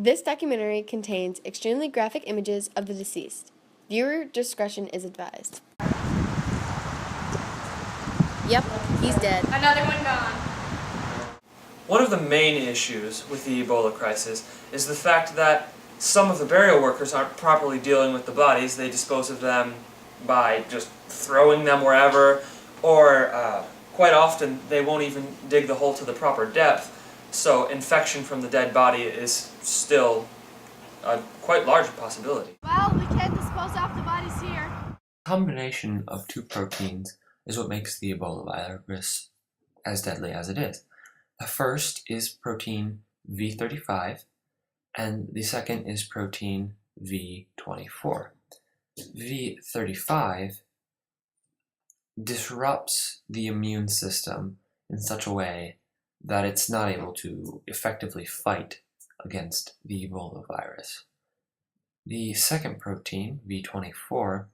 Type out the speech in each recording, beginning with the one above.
This documentary contains extremely graphic images of the deceased. Viewer discretion is advised. Yep, he's dead. Another one gone. One of the main issues with the Ebola crisis is the fact that some of the burial workers aren't properly dealing with the bodies. They dispose of them by just throwing them wherever, or quite often they won't even dig the hole to the proper depth, so infection from the dead body is still a quite large possibility. Well, we can't dispose off the bodies here. The combination of two proteins is what makes the Ebola virus as deadly as it is. The first is protein V35, and the second is protein V24. V35 disrupts the immune system in such a way that it's not able to effectively fight against the Ebola virus. The second protein, V24,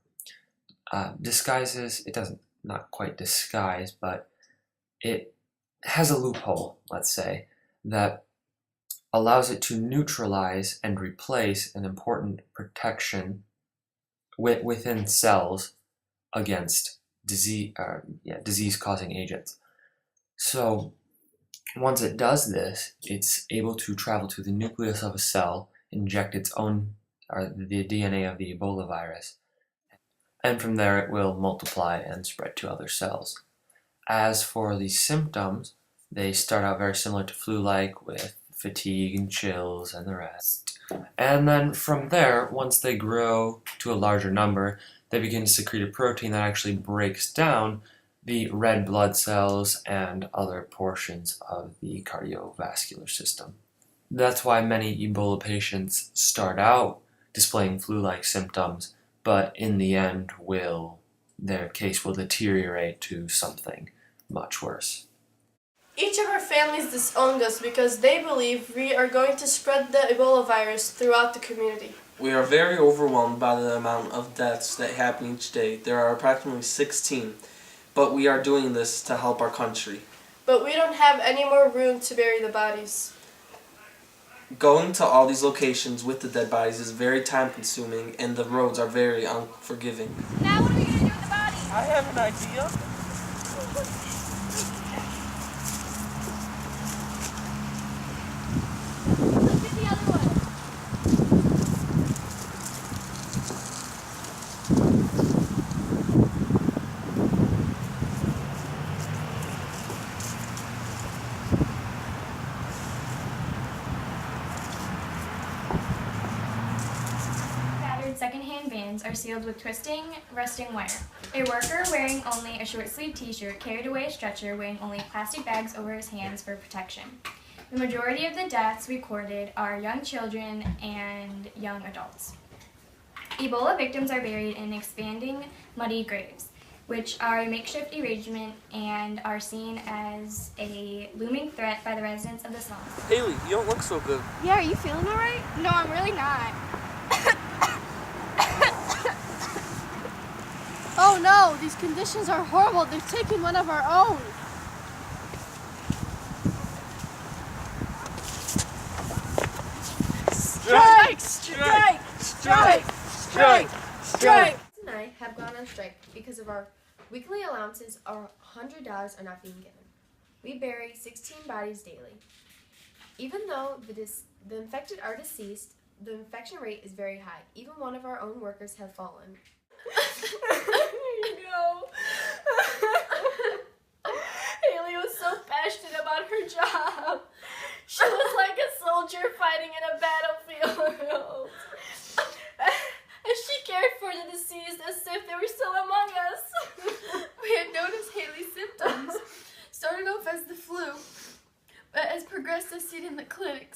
disguises, it doesn't, not quite disguise, but it has a loophole, let's say, that allows it to neutralize and replace an important protection within cells against disease-causing agents. So once it does this, it's able to travel to the nucleus of a cell, inject its own, or the DNA of the Ebola virus, and from there it will multiply and spread to other cells. As for the symptoms, they start out very similar to flu-like, with fatigue and chills and the rest. And then from there, once they grow to a larger number, they begin to secrete a protein that actually breaks down the red blood cells and other portions of the cardiovascular system. That's why many Ebola patients start out displaying flu-like symptoms, but in the end their case will deteriorate to something much worse. Each of our families disowned us because they believe we are going to spread the Ebola virus throughout the community. We are very overwhelmed by the amount of deaths that happen each day. There are approximately 16, but we are doing this to help our country. But we don't have any more room to bury the bodies. Going to all these locations with the dead bodies is very time-consuming, and the roads are very unforgiving. Now what are we going to do with the bodies? I have an idea. Let's get the other one. Secondhand bins are sealed with twisting, rusting wire. A worker wearing only a short-sleeved t-shirt carried away a stretcher wearing only plastic bags over his hands for protection. The majority of the deaths recorded are young children and young adults. Ebola victims are buried in expanding, muddy graves, which are a makeshift arrangement and are seen as a looming threat by the residents of the slums. Haley, you don't look so good. Yeah, are you feeling all right? No, I'm really not. Oh no, these conditions are horrible. They've taken one of our own. Strike! Strike! Strike! Strike! Strike! And I have gone on strike because of our weekly allowances. Our $100 are not being given. We bury 16 bodies daily. Even though the infected are deceased, the infection rate is very high. Even one of our own workers have fallen. No. Haley was so passionate about her job. She was like a soldier fighting in a battlefield. And she cared for the deceased as if they were still among us. We had noticed Haley's symptoms. Started off as the flu, but has progressed as seen in the clinic.